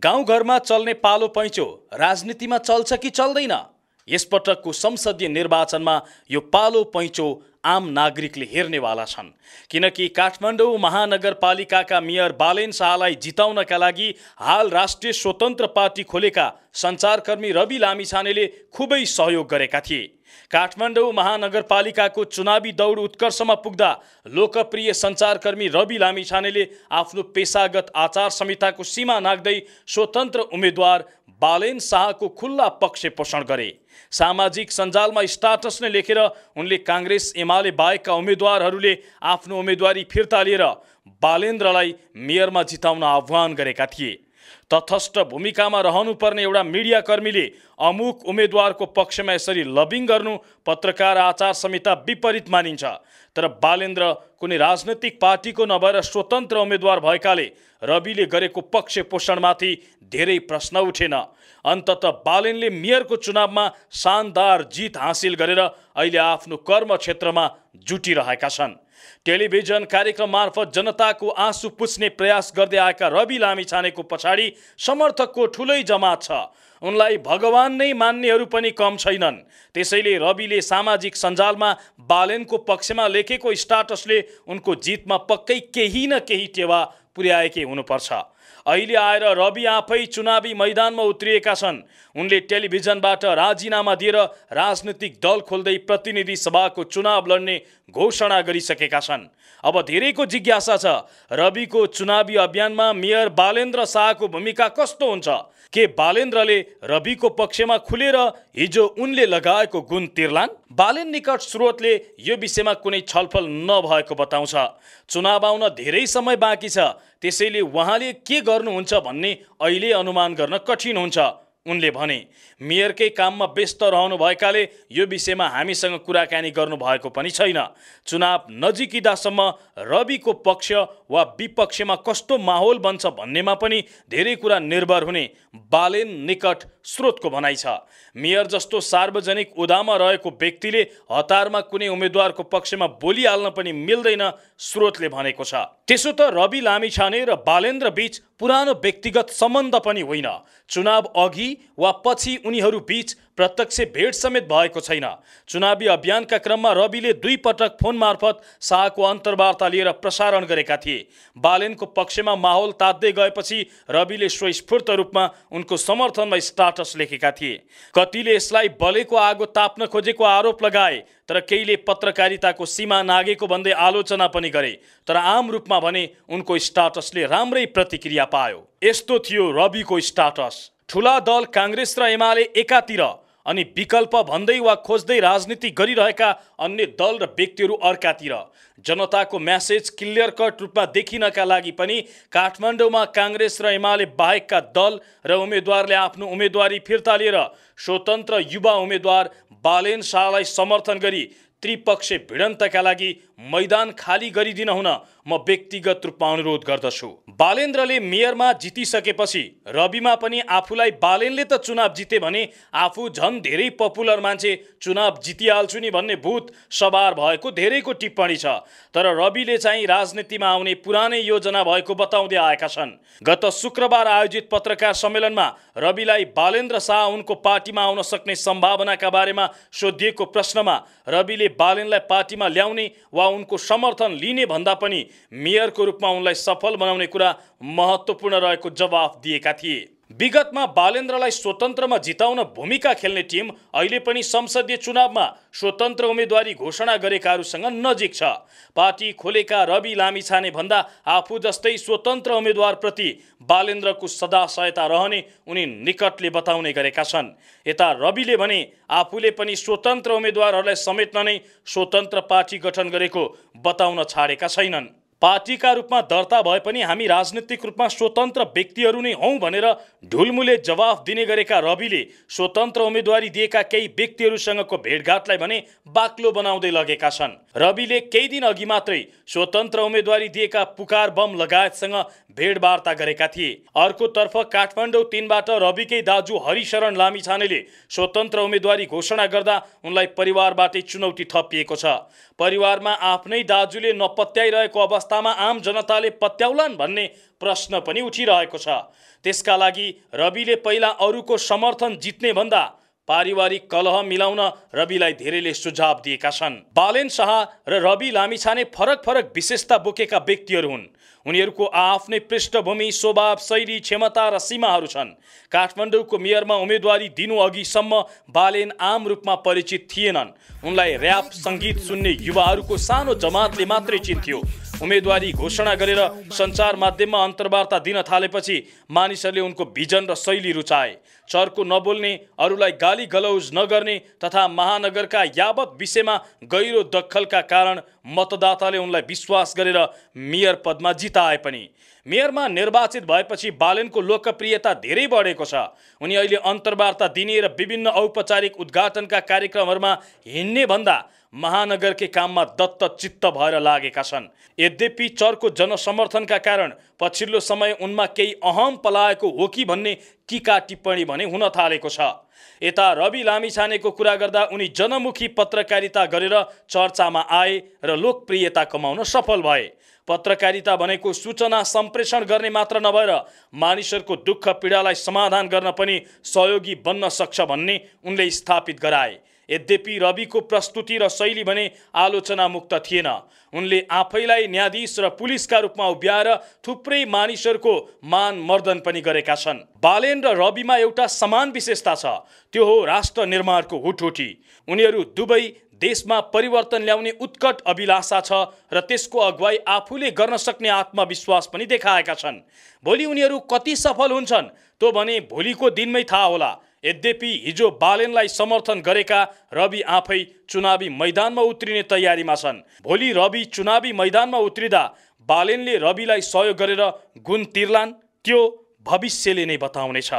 गाउँघरमा चल्ने पालो पैँचो राजनीतिमा चल्छ कि चल्दैन? यसपटकको संसदीय निर्वाचनमा यो पालो पैँचो आम नागरिकले हेर्नेवाला छन्, किनकि काठमाडौँ महानगरपालिकाका मेयर बालेन शाहलाई जिताउनका लागि हाल राष्ट्रिय स्वतन्त्र पार्टी खोलेका सञ्चारकर्मी रवि लामिछानेले खुबै सहयोग गरेका थिए। काठमाडौँ महानगरपालिकाको चुनावी दौड उत्कर्षमा पुग्दा लोकप्रिय सञ्चारकर्मी रवि लामिछानेले आफ्नो पेशागत आचार संहिताको सीमा नाग्दै स्वतन्त्र उम्मेद्वार बालेन शाहको खुल्ला पक्ष पोषण गरे। सामाजिक सञ्जालमा स्टाटस नै लेखेर उनले काङ्ग्रेस एमाले बाहेकका उम्मेद्वारहरूले आफ्नो उम्मेदवारी फिर्ता लिएर बालेन्द्रलाई मेयरमा जिताउन आह्वान गरेका थिए। तटस्थ भूमिकामा रहनुपर्ने एउटा मिडियाकर्मीले अमुक उम्मेद्वारको पक्षमा यसरी लबिङ गर्नु पत्रकार आचार संहिता विपरीत मानिन्छ। तर बालेन्द्र कुनै राजनैतिक पार्टीको नभएर स्वतन्त्र उम्मेद्वार भएकाले रविले गरेको पक्ष पोषणमाथि धेरै प्रश्न उठेन। अन्ततः बालेनले मेयरको चुनावमा शानदार जित हासिल गरेर अहिले आफ्नो कर्मक्षेत्रमा जुटिरहेका छन्। टेलिभिजन कार्यक्रम मार्फत जनताको आँसु पुछ्ने प्रयास गर्दै आएका रवि लामिछानेको पछाडि समर्थकको ठुलै जमात छ। उनलाई भगवान नै मान्नेहरू पनि कम छैनन्। त्यसैले रविले सामाजिक सञ्जालमा बालेनको पक्षमा लेखेको स्टाटसले उनको जितमा पक्कै केही न केही टेवा पुर्याएकै हुनुपर्छ। अहिले आएर रवि आफै चुनावी मैदानमा उत्रिएका छन्। उनले टेलिभिजनबाट राजीनामा दिएर राजनीतिक दल खोल्दै प्रतिनिधि सभाको चुनाव लड्ने घोषणा गरिसकेका छन्। अब धेरैको जिज्ञासा छ, रविको चुनावी अभियानमा मेयर बालेन्द्र शाहको भूमिका कस्तो हुन्छ? के बालेन्द्रले रविको पक्षमा खुलेर हिजो उनले लगाएको गुण तिर्लान्? बालेन निकट स्रोतले यो विषयमा कुनै छलफल नभएको बताउँछ। चुनाव आउन धेरै समय बाँकी छ, त्यसैले उहाँले के गर्नुहुन्छ भन्ने अहिले अनुमान गर्न कठिन हुन्छ। उनले भने, मेयरकै काममा व्यस्त रहनु भएकाले यो विषयमा हामीसँग कुराकानी गर्नुभएको पनि छैन। चुनाव नजिकिँदासम्म रविको पक्ष वा विपक्षमा कस्तो माहौल बन्छ भन्नेमा पनि धेरै कुरा निर्भर हुने बालेन निकट स्रोतको भनाइ छ। मेयर जस्तो सार्वजनिक ओदामा रहेको व्यक्तिले हतारमा कुनै उम्मेद्वारको पक्षमा बोलिहाल्न पनि मिल्दैन, स्रोतले भनेको छ। त्यसो त रवि लामिछाने र बालेन्द्र बीच पुरानो व्यक्तिगत सम्बन्ध पनि होइन। चुनाव अघि वा पछि उनीहरू बीच प्रत्यक्ष भेट समेत भएको छैन। चुनावी अभियानका क्रममा रविले 2 पटक फोन मार्फत शाहको अन्तर्वार्ता लिएर प्रसारण गरेका थिए। बालेनको पक्षमा माहौल तात्दै गएपछि रविले स्वस्फूर्त रूपमा उनको समर्थनमा स्टाटस लेखेका थिए। कतिले यसलाई बलेको आगो ताप्न खोजेको आरोप लगाए, तर केहीले पत्रकारिताको सीमा नागेको भन्दै आलोचना पनि गरे। तर आम रूपमा भने उनको स्टाटसले राम्रै प्रतिक्रिया पायो। यस्तो थियो रविको स्टाटस। ठुला दल काङ्ग्रेस र एमाले एकातिर अनि विकल्प भन्दै वा खोज्दै राजनीति गरिरहेका अन्य दल र व्यक्तिहरू अर्कातिर। जनताको म्यासेज क्लियर कट रूपमा देखिनका लागि पनि काठमाडौँमा काङ्ग्रेस र एमाले बाहेकका दल र उम्मेद्वारले आफ्नो उम्मेदवारी फिर्ता लिएर स्वतन्त्र युवा उम्मेद्वार बालेन शाहलाई समर्थन गरी त्रिपक्षीय भिडन्तका लागि मैदान खाली गरिदिन हुन म व्यक्तिगत रूपमा अनुरोध गर्दछु। बालेन्द्रले मेयरमा जितिसकेपछि रविमा पनि आफूलाई बालेनले त चुनाव जिते भने आफू झन् धेरै पपुलर मान्छे चुनाव जितिहाल्छु नि भन्ने भूत सवार भएको धेरैको टिप्पणी छ। तर रविले चाहिँ राजनीतिमा आउने पुरानै योजना भएको बताउँदै आएका छन्। गत शुक्रबार आयोजित पत्रकार सम्मेलनमा रविलाई बालेन्द्र शाह उनको पार्टीमा आउन सक्ने सम्भावनाका बारेमा सोधिएको प्रश्नमा रविले बालेनलाई पार्टीमा ल्याउने वा उनको समर्थन लिने भन्दा पनि मेयरको रूपमा उनलाई सफल बनाउने कुरा महत्त्वपूर्ण रहेको जवाफ दिएका थिए। विगतमा बालेन्द्रलाई स्वतन्त्रमा जिताउन भूमिका खेल्ने टिम अहिले पनि संसदीय चुनावमा स्वतन्त्र उम्मेदवारी घोषणा गरेकाहरूसँग नजिक छ। पार्टी खोलेका रवि लामिछाने भन्दा आफू जस्तै स्वतन्त्र उम्मेदवारप्रति बालेन्द्रको सदा सहायता रहने उनी निकटले बताउने गरेका छन्। यता रविले भने आफूले पनि स्वतन्त्र उम्मेदवारहरूलाई समेट्न नै स्वतन्त्र पार्टी गठन गरेको बताउन छाडेका छैनन्। पार्टीका रूपमा दर्ता भए पनि हामी राजनीतिक रूपमा स्वतन्त्र व्यक्तिहरू नै हौं भनेर ढुलमुले जवाफ दिने गरेका रविले स्वतन्त्र उम्मेदवारी दिएका केही व्यक्तिहरूसँगको भेटघाटलाई भने बाक्लो बनाउँदै लगेका छन्। रविले केही दिन अघि मात्रै स्वतन्त्र उम्मेदवारी दिएका पुकार बम लगायतसँग भेटवार्ता गरेका थिए। अर्कोतर्फ काठमाडौँ 3बाट रविकै दाजु हरिशरण लामिछानेले स्वतन्त्र उम्मेदवारी घोषणा गर्दा उनलाई परिवारबाटै चुनौती थपिएको छ। परिवारमा आफ्नै दाजुले नपत्याइरहेको अवस्था अवस्थामा आम जनताले पत्याउलान् भन्ने प्रश्न पनि उठिरहेको छ। त्यसका लागि रविले पहिला अरूको समर्थन जित्ने भन्दा पारिवारिक कलह मिलाउन रविलाई धेरैले सुझाव दिएका छन्। बालेन शाह र रवि लामिछाने फरक फरक विशेषता बोकेका व्यक्तिहरू हुन्। उनीहरूको आफ्नै पृष्ठभूमि, स्वभाव, शैली, क्षमता र सीमाहरू छन्। काठमाडौँको मेयरमा उम्मेदवारी दिनु अघिसम्म बालेन आम रूपमा परिचित थिएनन्। उनलाई र्याप सङ्गीत सुन्ने युवाहरूको सानो जमातले मात्रै चिन्थ्यो। उम्मेदवारी घोषणा गरेर सञ्चार माध्यममा अन्तर्वार्ता दिन थालेपछि मानिसहरूले उनको भिजन र शैली रुचाए। चर्को नबोल्ने, अरूलाई गाली गलौज नगर्ने तथा महानगरका यावत विषयमा गहिरो दखलका कारण मतदाताले उनलाई विश्वास गरेर मेयर पदमा जिताए पनि। मेयरमा निर्वाचित भएपछि बालेनको लोकप्रियता धेरै बढेको छ। उनी अहिले अन्तर्वार्ता दिने र विभिन्न औपचारिक उद्घाटनका कार्यक्रमहरूमा हिँड्ने भन्दा महानगरकै काममा दत्तचित्त भएर लागेका छन्। यद्यपि चर्को जनसमर्थनका कारण पछिल्लो समय उनमा केही अहम पलाएको हो कि भन्ने टीका टिप्पणी भने हुन थालेको छ। यता रवि लामिछानेको कुरा गर्दा उनी जनमुखी पत्रकारिता गरेर चर्चामा आए र लोकप्रियता कमाउन सफल भए। पत्रकारिता भनेको सूचना सम्प्रेषण गर्ने मात्र नभएर मानिसहरूको दुःख पीडालाई समाधान गर्न पनि सहयोगी बन्न सक्छ भन्ने उनले स्थापित गराए। यद्यपि रविको प्रस्तुति र शैली भने आलोचना मुक्त थिएन। उनले आफैलाई न्यायाधीश र पुलिसका रूपमा उभ्याएर थुप्रै मानिसहरूको मान मर्दन पनि गरेका छन्। बालेन र रविमा एउटा समान विशेषता छ, त्यो हो राष्ट्र निर्माणको हुटहुटी। उनीहरू दुवै देशमा परिवर्तन ल्याउने उत्कट अभिलाषा छ र त्यसको अगुवाई आफूले गर्न सक्ने आत्मविश्वास पनि देखाएका छन्। भोलि उनीहरू कति सफल हुन्छन् त्यो भने भोलिको दिनमै थाहा होला। यद्यपि हिजो बालेनलाई समर्थन गरेका रवि आफै चुनावी मैदानमा उत्रिने तयारीमा छन्। भोलि रवि चुनावी मैदानमा उत्रिदा बालेनले रविलाई सहयोग गरेर गुण तिर्लान्, त्यो भविष्यले नै बताउनेछ।